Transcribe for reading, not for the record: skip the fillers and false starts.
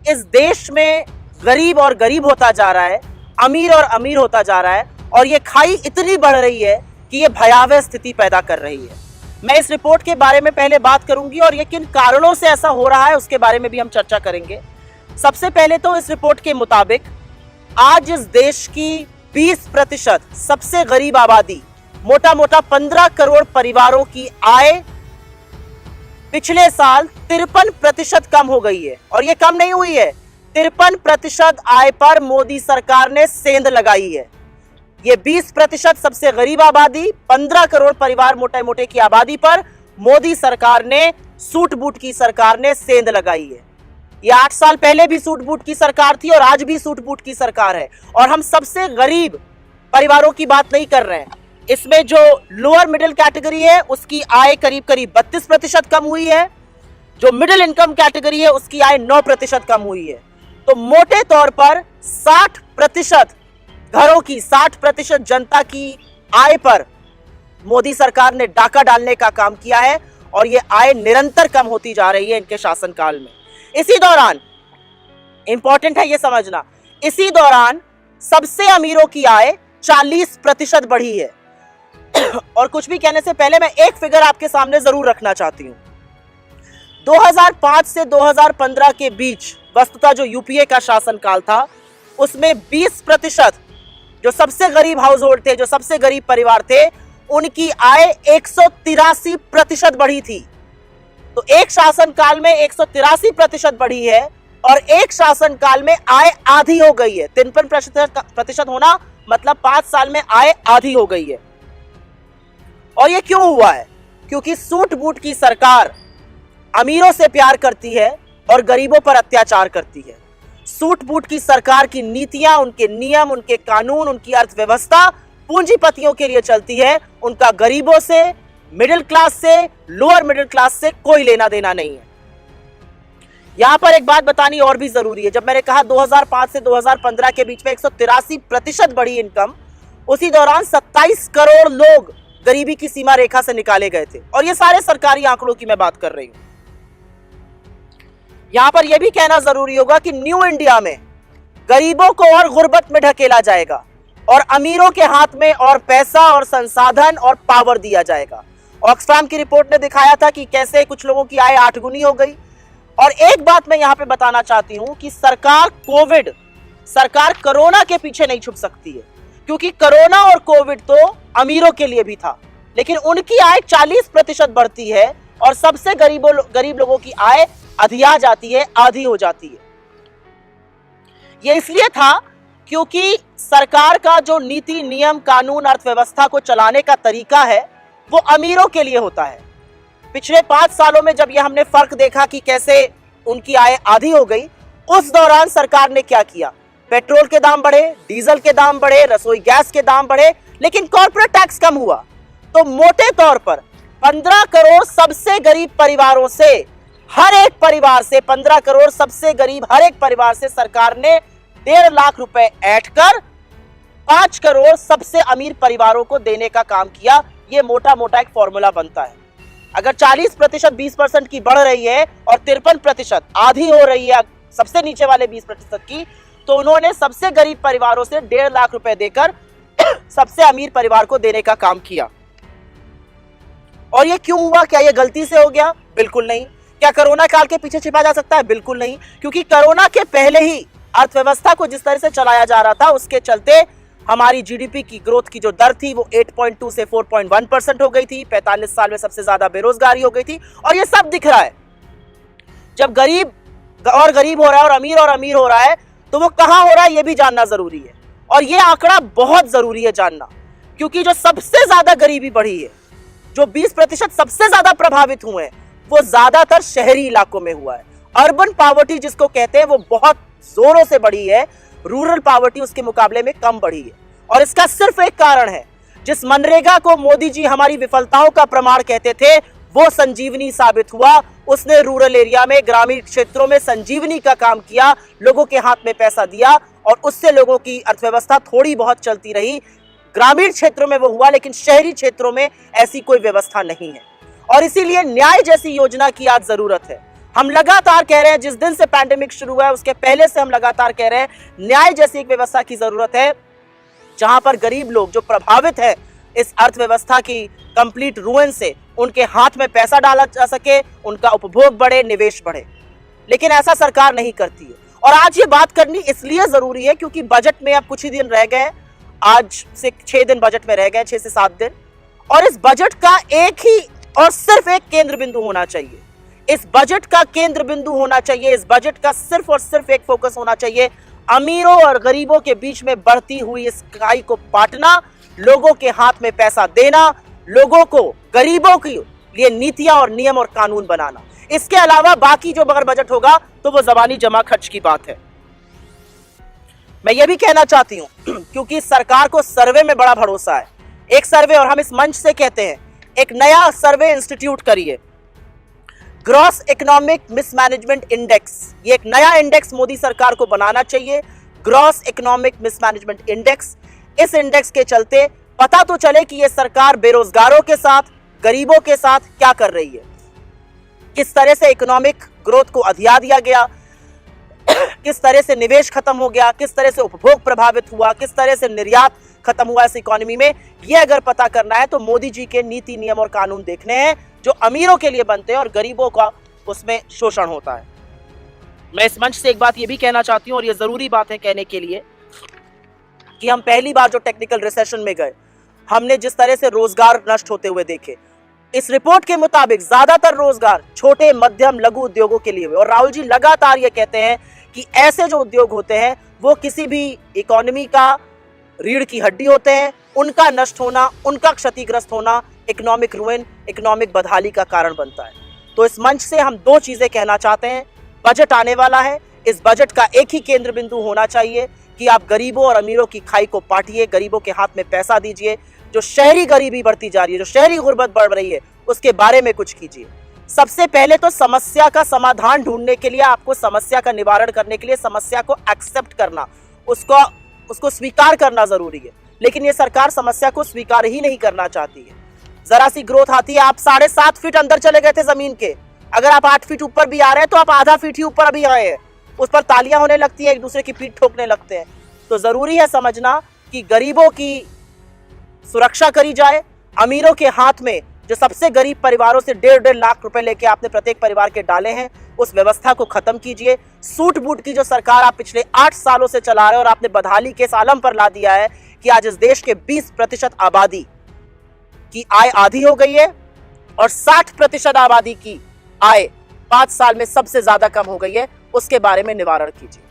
इस देश में गरीब और गरीब होता जा रहा है, अमीर और अमीर होता जा रहा है, और ये खाई इतनी बढ़ रही है कि ये भयावह स्थिति पैदा कर रही है। मैं इस रिपोर्ट के बारे में पहले बात करूंगी और ये किन कारणों से ऐसा हो रहा है उसके बारे में भी हम चर्चा करेंगे। सबसे पहले तो इस रिपोर्ट के मुताबिक आज इस देश की 20% सबसे गरीब आबादी, मोटा मोटा 15 करोड़ परिवारों की आय पिछले साल 53% कम हो गई है। और ये कम नहीं हुई है, 53% आय पर मोदी सरकार ने सेंध लगाई है। ये 20% सबसे गरीब आबादी, 15 करोड़ परिवार मोटे मोटे की आबादी पर मोदी सरकार ने, सूट बूट की सरकार ने सेंध लगाई है। ये 8 साल पहले भी सूट बूट की सरकार थी और आज भी सूट बूट की सरकार है। और हम सबसे गरीब परिवारों की बात नहीं कर रहे हैं, इसमें जो लोअर मिडिल कैटेगरी है उसकी आय करीब करीब 32% कम हुई है, जो मिडिल इनकम कैटेगरी है उसकी आय 9% कम हुई है। तो मोटे तौर पर 60% घरों की, 60% जनता की आय पर मोदी सरकार ने डाका डालने का काम किया है और यह आय निरंतर कम होती जा रही है इनके शासनकाल में। इसी दौरान, इंपॉर्टेंट है यह समझना, इसी दौरान सबसे अमीरों की आय 40% बढ़ी है। और कुछ भी कहने से पहले मैं एक फिगर आपके सामने जरूर रखना चाहती हूं। 2005 से 2015 के बीच वस्तुतः जो यूपीए का शासनकाल था उसमें 20% जो सबसे गरीब हाउस होल्ड थे, जो सबसे गरीब परिवार थे, उनकी आय 183% बढ़ी थी। तो एक शासनकाल में 183% बढ़ी है और एक शासनकाल में आय आधी हो गई है। 53% होना मतलब 5 साल में आय आधी हो गई है। और ये क्यों हुआ है? क्योंकि सूट बूट की सरकार अमीरों से प्यार करती है और गरीबों पर अत्याचार करती है। सूट बूट की सरकार की नीतियां, उनके नियम, उनके कानून, उनकी अर्थव्यवस्था पूंजीपतियों के लिए चलती है। उनका गरीबों से, मिडिल क्लास से, लोअर मिडिल क्लास से कोई लेना देना नहीं है। यहां पर एक बात बतानी और भी जरूरी है। जब मैंने कहा 2005 से 2015 के बीच में 183% बढ़ी इनकम, उसी दौरान 27 करोड़ लोग गरीबी की सीमा रेखा से निकाले गए थे। और ये सारे सरकारी आंकड़ों की मैं बात कर रही हूं। यहां पर यह भी कहना जरूरी होगा कि न्यू इंडिया में गरीबों को और गुर्बत में ढकेला जाएगा और अमीरों के हाथ में और पैसा और संसाधन और पावर दिया जाएगा। ऑक्सफैम की रिपोर्ट ने दिखाया था कि कैसे कुछ लोगों की आय 8 गुनी हो गई। और एक बात मैं यहां पे बताना चाहती हूं कि सरकार कोरोना के पीछे नहीं छुप सकती है, क्योंकि कोरोना और कोविड तो अमीरों के लिए भी था, लेकिन उनकी आय 40% बढ़ती है और सबसे गरीब लोगों की आय अधिया जाती है, आधी हो जाती है। यह इसलिए था क्योंकि सरकार का जो नीति, नियम, कानून, अर्थव्यवस्था को चलाने का तरीका है वो अमीरों के लिए होता है। पिछले 5 सालों में जब ये हमने फर्क देखा कि कैसे उनकी आय आधी हो गई, उस दौरान सरकार ने क्या किया? पेट्रोल के दाम बढ़े, डीजल के दाम बढ़े, रसोई गैस के दाम बढ़े, लेकिन कॉर्पोरेट टैक्स कम हुआ। तो मोटे तौर पर 15 करोड़ सबसे गरीब परिवारों से, हर एक परिवार से, 15 करोड़ सबसे गरीब हर एक परिवार से सरकार ने 1.5 लाख रुपए ऐड कर 5 करोड़ सबसे अमीर परिवारों को देने का काम किया। यह मोटा मोटा एक फॉर्मूला बनता है। अगर 40% 20% की बढ़ रही है और 53% आधी हो रही है सबसे नीचे वाले 20% की, तो उन्होंने सबसे गरीब परिवारों से 1.5 लाख रुपए देकर सबसे अमीर परिवार को देने का काम किया। और यह क्यों हुआ? क्या यह गलती से हो गया? बिल्कुल नहीं। क्या कोरोना काल के पीछे छिपा जा सकता है? बिल्कुल नहीं, क्योंकि कोरोना के पहले ही अर्थव्यवस्था को जिस तरह से चलाया जा रहा था उसके चलते हमारी जीडीपी की ग्रोथ की जो दर थी वो 8.2 से 4.1% हो गई थी। 45 साल में सबसे ज्यादा बेरोजगारी हो गई थी। और ये सब दिख रहा है। जब गरीब और गरीब हो रहा है और अमीर हो रहा है, तो वो कहां हो रहा है ये भी जानना जरूरी है। और ये आंकड़ा बहुत जरूरी है जानना, क्योंकि जो सबसे ज्यादा गरीबी बढ़ी है, जो 20% सबसे ज्यादा प्रभावित हुए हैं, वो ज्यादातर शहरी इलाकों में हुआ है। अर्बन पॉवर्टी जिसको कहते हैं वो बहुत जोरों से बढ़ी है, रूरल पॉवर्टी उसके मुकाबले में कम बढ़ी है। और इसका सिर्फ एक कारण है, जिस मनरेगा को मोदी जी हमारी विफलताओं का प्रमाण कहते थे, वो संजीवनी साबित हुआ। उसने रूरल एरिया में, ग्रामीण क्षेत्रों में संजीवनी का काम किया, लोगों के हाथ में पैसा दिया और उससे लोगों की अर्थव्यवस्था थोड़ी बहुत चलती रही। ग्रामीण क्षेत्रों में वो हुआ, लेकिन शहरी क्षेत्रों में ऐसी कोई व्यवस्था नहीं है। और इसीलिए न्याय जैसी योजना की आज जरूरत है। हम लगातार कह रहे हैं, जिस दिन से पैंडेमिक शुरू हुआ है उसके पहले से हम लगातार कह रहे हैं, न्याय जैसी एक व्यवस्था की जरूरत है जहां पर गरीब लोग जो प्रभावित है इस अर्थव्यवस्था की कंप्लीट रुइन से, उनके हाथ में पैसा डाला जा सके, उनका उपभोग बढ़े, निवेश बढ़े। लेकिन ऐसा सरकार नहीं करती है। और आज ये बात करनी इसलिए जरूरी है क्योंकि बजट में अब कुछ ही दिन रह गए, आज से 6 दिन बजट में रह गए, 6 से 7 दिन, और इस बजट का एक ही और सिर्फ एक केंद्र बिंदु होना चाहिए। इस बजट का केंद्र बिंदु होना चाहिए, इस बजट का सिर्फ और सिर्फ एक फोकस होना चाहिए, अमीरों और गरीबों के बीच में बढ़ती हुई इस खाई को पाटना, लोगों के हाथ में पैसा देना, लोगों को, गरीबों के लिए नीतियां और नियम और कानून बनाना। इसके अलावा बाकी जो अगर बजट होगा तो वो जबानी जमा खर्च की बात है। मैं ये भी कहना चाहती हूं क्योंकि सरकार को सर्वे में बड़ा भरोसा है, एक सर्वे, और हम इस मंच से कहते हैं एक नया सर्वे इंस्टीट्यूट करिए, ग्रॉस इकोनॉमिक मिसमैनेजमेंट इंडेक्स। ये एक नया इंडेक्स मोदी सरकार को बनाना चाहिए, ग्रॉस इकोनॉमिक मिसमैनेजमेंट इंडेक्स। इस इंडेक्स के चलते पता तो चले कि ये सरकार बेरोजगारों के साथ, गरीबों के साथ क्या कर रही है, किस तरह से इकोनॉमिक ग्रोथ को अधिया दिया गया, किस तरह से निवेश खत्म हो गया, किस तरह से उपभोग प्रभावित हुआ, किस तरह से निर्यात खत्म हुआ इस इकोनॉमी में। ये अगर पता करना है तो मोदी जी के नीति, नियम और कानून देखने हैं जो अमीरों के लिए बनते हैं और गरीबों का उसमें शोषण होता है। मैं इस मंच से एक बात ये भी कहना चाहती हूं, और ये जरूरी बात है कहने के लिए, कि हम पहली बार जो टेक्निकल रिसेशन में गए, हमने जिस तरह से रोजगार नष्ट होते हुए देखे, इस रिपोर्ट के मुताबिक ज्यादातर रोजगार छोटे, मध्यम, लघु उद्योगों के लिए हुए। और राहुल जी लगातार ये कहते हैं कि ऐसे जो उद्योग होते हैं वो किसी भी इकोनॉमी का रीढ़ की हड्डी होते हैं, उनका नष्ट होना, उनका क्षतिग्रस्त होना इकोनॉमिक रुइन, इकोनॉमिक बदहाली का कारण बनता है। तो इस मंच से हम 2 चीजें कहना चाहते हैं। बजट आने वाला है, इस बजट का एक ही केंद्र बिंदु होना चाहिए कि आप गरीबों और अमीरों की खाई को पाटिए, गरीबों के हाथ में पैसा दीजिए। जो शहरी गरीबी बढ़ती जा रही है, जो शहरी गुर्बत बढ़ रही है, उसके बारे में कुछ कीजिए। सबसे पहले तो समस्या का समाधान ढूंढने के लिए, आपको समस्या का निवारण करने के लिए समस्या को एक्सेप्ट करना, उसको स्वीकार करना जरूरी है। लेकिन ये सरकार समस्या को स्वीकार ही नहीं करना चाहती है। जरा सी ग्रोथ आती है, आप 7.5 फीट अंदर चले गए थे जमीन के, अगर आप 8 फीट ऊपर भी आ रहे हैं तो आप आधा फीट ही ऊपर अभी आए हैं, उस पर तालियां होने लगती है, एक दूसरे की पीठ ठोकने लगते हैं। तो जरूरी है समझना कि गरीबों की सुरक्षा करी जाए, अमीरों के हाथ में, जो सबसे गरीब परिवारों से 1.5 लाख रुपए लेके आपने प्रत्येक परिवार के डाले हैं, उस व्यवस्था को खत्म कीजिए। सूट बूट की जो सरकार आप पिछले 8 सालों से चला रहे हो और आपने बदहाली के इस आलम पर ला दिया है कि आज इस देश के 20% आबादी की आय आधी हो गई है और 60% आबादी की आय 5 साल में सबसे ज्यादा कम हो गई है, उसके बारे में निवारण कीजिए।